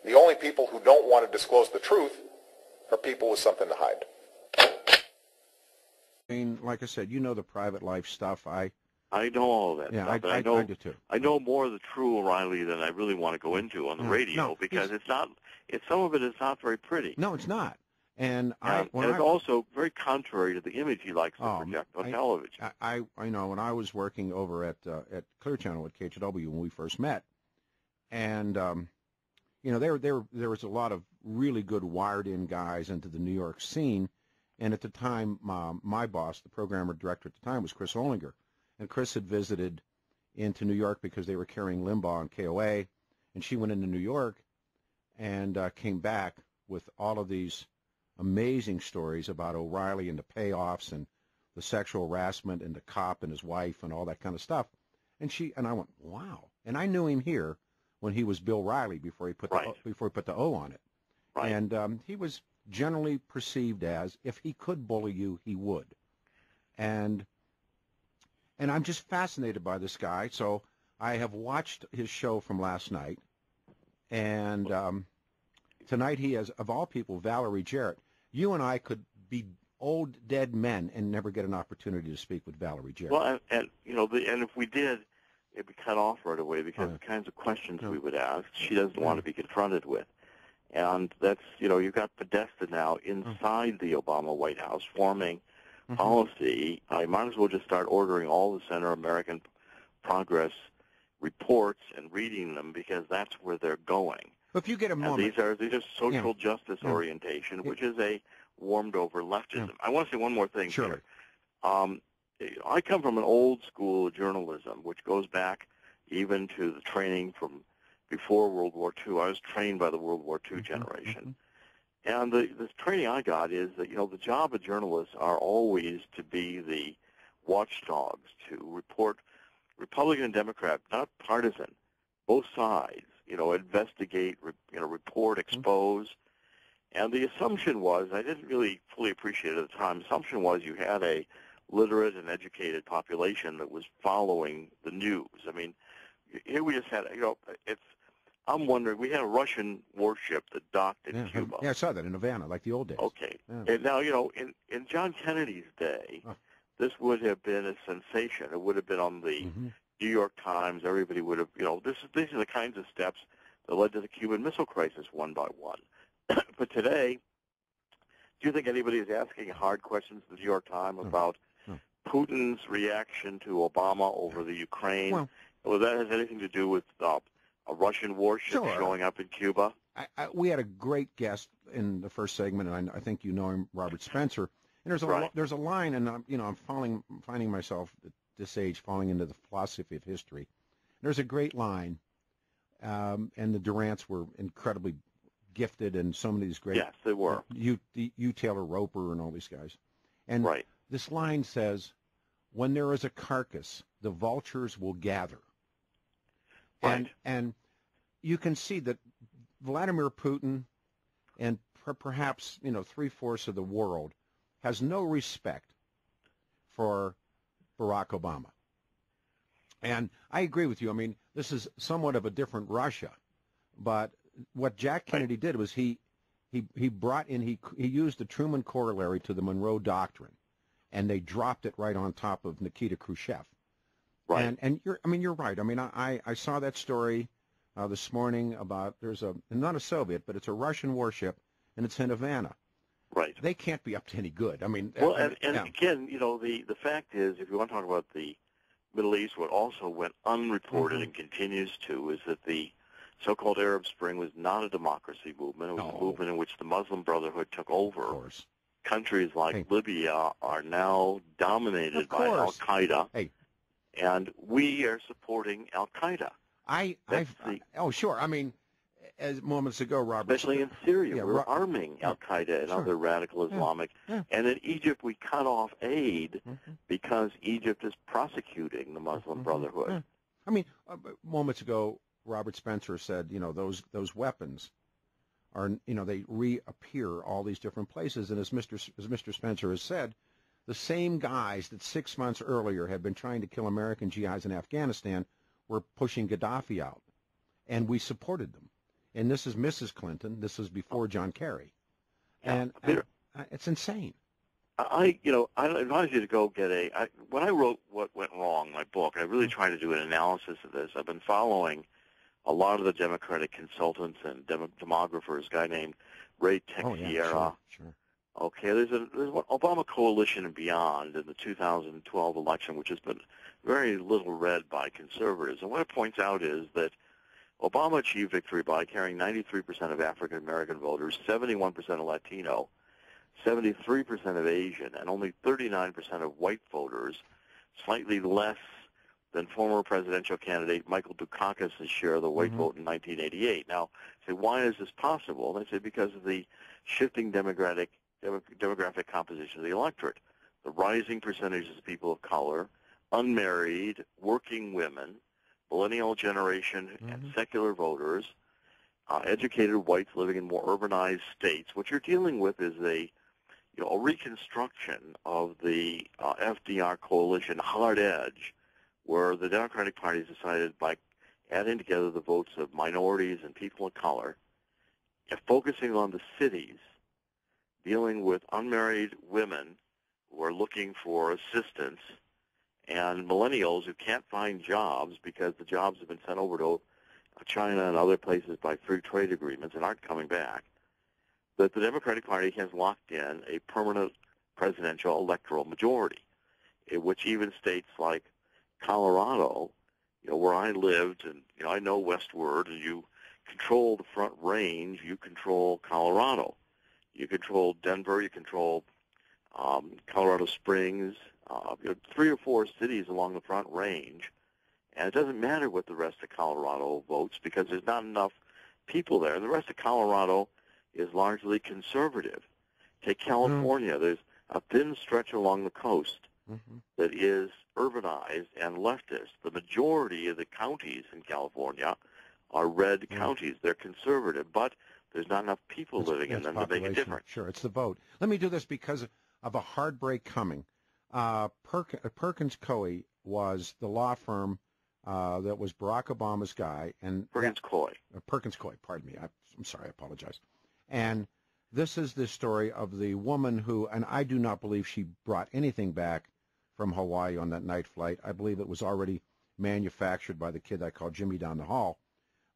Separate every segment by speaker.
Speaker 1: The only people who don't want to disclose the truth are people with something to hide.
Speaker 2: I mean, like I said, you know the private life stuff. I
Speaker 3: know all of that stuff.
Speaker 2: I do too.
Speaker 3: I know more of the true O'Reilly than I really want to go into on the radio because some of it is not very pretty.
Speaker 2: No, it's not. And
Speaker 3: it's also very contrary to the image he likes to project on television.
Speaker 2: I know when I was working over at Clear Channel at KHW when we first met, and there was a lot of really good wired-in guys into the New York scene, and at the time, my boss, the programmer director at the time, was Chris Olinger, and Chris had visited into New York because they were carrying Limbaugh on KOA, and she went into New York and came back with all of these amazing stories about O'Reilly and the payoffs and the sexual harassment and the cop and his wife and all that kind of stuff. And I went, wow. And I knew him here when he was Bill Riley before he put the O on it.
Speaker 3: Right.
Speaker 2: And he was generally perceived as, if he could bully you, he would. And I'm just fascinated by this guy. So I have watched his show from last night. And tonight he has, of all people, Valerie Jarrett. You and I could be old dead men and never get an opportunity to speak with Valerie Jarrett.
Speaker 3: Well, and if we did, it'd be cut off right away because the kinds of questions we would ask, she doesn't want to be confronted with. And that's, you've got Podesta now inside the Obama White House forming policy. I might as well just start ordering all the Center American Progress reports and reading them because that's where they're going.
Speaker 2: If you get a moment,
Speaker 3: these are social justice orientation, which is a warmed-over leftism. I want to say one more thing here. I come from an old school of journalism, which goes back even to the training from before World War II. I was trained by the World War II generation. And the training I got is that, the job of journalists are always to be the watchdogs, to report Republican and Democrat, not partisan, both sides, investigate, report, expose. And the assumption was, I didn't really fully appreciate it at the time, the assumption was you had a literate and educated population that was following the news. I mean, here we just had, I'm wondering, we had a Russian warship that docked in Cuba.
Speaker 2: Yeah, I saw that in Havana, like the old days.
Speaker 3: Okay. Yeah. And now, in John Kennedy's day, this would have been a sensation. It would have been on the New York Times. Everybody would have, these are the kinds of steps that led to the Cuban Missile Crisis one by one. But today, do you think anybody is asking hard questions in the New York Times about Putin's reaction to Obama over the Ukraine? Well, that has anything to do with a Russian warship showing up in Cuba?
Speaker 2: We had a great guest in the first segment, and I think you know him, Robert Spencer. And there's a line, and I'm finding myself at this age falling into the philosophy of history. There's a great line, and the Durants were incredibly gifted, and so many of these great.
Speaker 3: Yes, they were.
Speaker 2: You Taylor Roper, and all these guys. And this line says, "When there is a carcass, the vultures will gather."
Speaker 3: Right.
Speaker 2: And you can see that Vladimir Putin and perhaps 3/4 of the world has no respect for Barack Obama. And I agree with you. I mean, this is somewhat of a different Russia, but what Jack Kennedy did was he used the Truman Corollary to the Monroe Doctrine, and they dropped it right on top of Nikita Khrushchev.
Speaker 3: Right.
Speaker 2: And you're right. I mean, I saw that story this morning about there's not a Soviet, but it's a Russian warship, and it's in Havana.
Speaker 3: Right.
Speaker 2: They can't be up to any good. I mean,
Speaker 3: well, and again, the fact is, if you want to talk about the Middle East, what also went unreported and continues to is that the so-called Arab Spring was not a democracy movement. It was a movement in which the Muslim Brotherhood took over.
Speaker 2: Of course.
Speaker 3: Countries like Libya are now dominated by Al-Qaeda, and we are supporting Al-Qaeda.
Speaker 2: Sure. I mean, as moments ago, Robert.
Speaker 3: Especially in Syria, we're arming Al-Qaeda and other radical Islamic. And in Egypt, we cut off aid because Egypt is prosecuting the Muslim Brotherhood.
Speaker 2: I mean, moments ago, Robert Spencer said, those weapons are, they reappear all these different places. And as Mr. Spencer has said, the same guys that 6 months earlier had been trying to kill American GIs in Afghanistan were pushing Gaddafi out, and we supported them. and this is Mrs. Clinton. This is before John Kerry.
Speaker 3: Yeah.
Speaker 2: And it's insane.
Speaker 3: I advise you to go get when I wrote What Went Wrong, my book, I really tried to do an analysis of this. I've been following a lot of the Democratic consultants and demographers, a guy named Ray Texiera.
Speaker 2: Oh, yeah, sure.
Speaker 3: Okay, there's an Obama Coalition and Beyond in the 2012 election, which has been very little read by conservatives. And what it points out is that Obama achieved victory by carrying 93% of African-American voters, 71% of Latino, 73% of Asian, and only 39% of white voters, slightly less than former presidential candidate Michael Dukakis' share of the white vote in 1988. Now, say, why is this possible? They say because of the shifting demographic composition of the electorate. The rising percentages of people of color, unmarried, working women, millennial generation, and secular voters, educated whites living in more urbanized states. What you're dealing with is a reconstruction of the FDR coalition hard edge, where the Democratic Party has decided by adding together the votes of minorities and people of color, and focusing on the cities, dealing with unmarried women who are looking for assistance, and millennials who can't find jobs because the jobs have been sent over to China and other places by free trade agreements and aren't coming back, that the Democratic Party has locked in a permanent presidential electoral majority, which even states like Colorado, where I lived, and I know westward, and you control the Front Range, you control Colorado. You control Denver, you control Colorado Springs, 3 or 4 cities along the Front Range, and it doesn't matter what the rest of Colorado votes because there's not enough people there. And the rest of Colorado is largely conservative. Take California. There's a thin stretch along the coast that is urbanized and leftist. The majority of the counties in California are red counties. They're conservative, but there's not enough people living in them to make a difference.
Speaker 2: Sure, it's the vote. Let me do this because of a hard break coming. Perkins Coie was the law firm that was Barack Obama's guy. And
Speaker 3: Perkins Coie,
Speaker 2: pardon me. I'm sorry, I apologize. And this is the story of the woman who, and I do not believe she brought anything back from Hawaii on that night flight. I believe it was already manufactured by the kid I called Jimmy down the hall.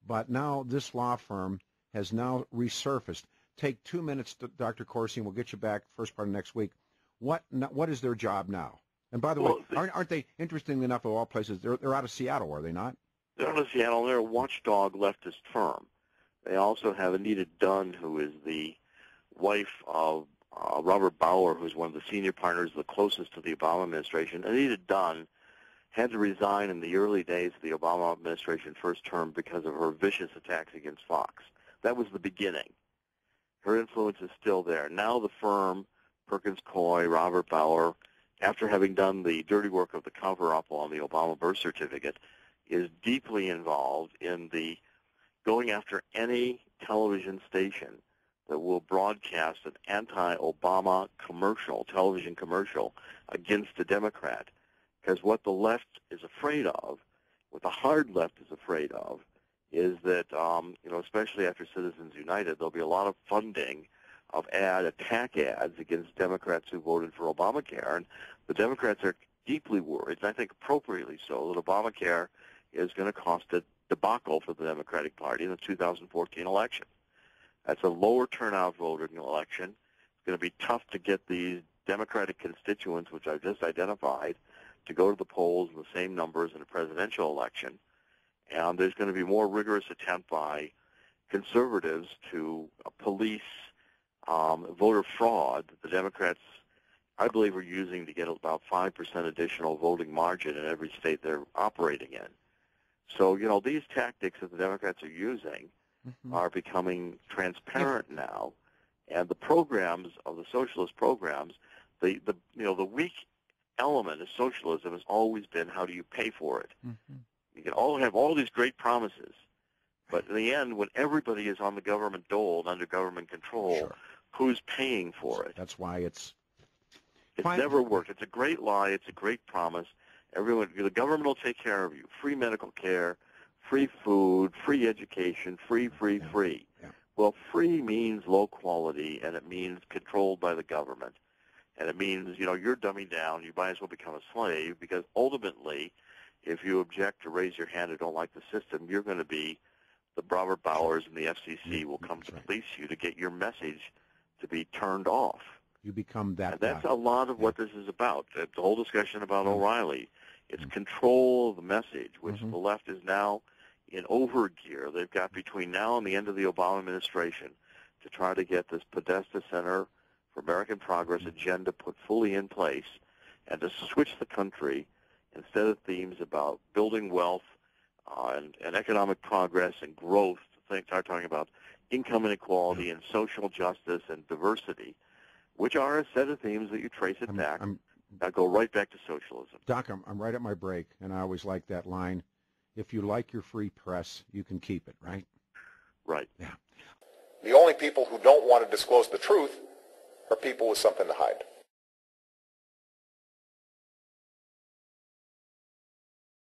Speaker 2: But now this law firm has now resurfaced. Take 2 minutes, Dr. Corsi, and we'll get you back first part of next week. What is their job now? And by the way, aren't they, interestingly enough, of all places, they're out of Seattle, are they not?
Speaker 3: They're out of Seattle. They're a watchdog leftist firm. They also have Anita Dunn, who is the wife of Robert Bauer, who's one of the senior partners, the closest to the Obama administration. Anita Dunn had to resign in the early days of the Obama administration first term because of her vicious attacks against Fox. That was the beginning. Her influence is still there. Now the firm, Perkins Coie, Robert Bauer, after having done the dirty work of the cover-up on the Obama birth certificate, is deeply involved in the going after any television station that will broadcast an anti-Obama television commercial against a Democrat. Because what the left is afraid of, what the hard left is afraid of, is that, especially after Citizens United, there'll be a lot of funding of attack ads against Democrats who voted for Obamacare. And the Democrats are deeply worried, and I think appropriately so, that Obamacare is going to cost a debacle for the Democratic Party in the 2014 election. That's a lower turnout voting election. It's going to be tough to get these Democratic constituents, which I've just identified, to go to the polls in the same numbers in a presidential election. And there's going to be more rigorous attempt by conservatives to police voter fraud that the Democrats, I believe, are using to get about 5% additional voting margin in every state they're operating in. So, these tactics that the Democrats are using are becoming transparent now. And the programs of the socialist programs, the weak element of socialism has always been how do you pay for it. You can have all these great promises, but in the end, when everybody is on the government dole and under government control, who's paying for it?
Speaker 2: That's why it's
Speaker 3: never worked. It's a great lie. It's a great promise. The government will take care of you. Free medical care, free food, free education, free.
Speaker 2: Yeah.
Speaker 3: Well, free means low quality, and it means controlled by the government. And it means, you're dumbing down. You might as well become a slave, because ultimately, if you object or raise your hand or don't like the system, you're going to be the Robert Bowers, and the FCC will come to police you to get your message to be turned off.
Speaker 2: You become that
Speaker 3: And that's
Speaker 2: guy.
Speaker 3: a lot of what this is about. The whole discussion about O'Reilly. It's control of the message, which the left is now in overgear. They've got between now and the end of the Obama administration to try to get this Podesta Center for American Progress agenda put fully in place, and to switch the country, instead of themes about building wealth and economic progress and growth, to start talking about income inequality and social justice and diversity, which are a set of themes that you trace it back. That go right back to socialism.
Speaker 2: Doc, I'm right at my break, and I always like that line. If you like your free press, you can keep it, right?
Speaker 3: Right.
Speaker 2: Yeah.
Speaker 1: The only people who don't want to disclose the truth are people with something to hide.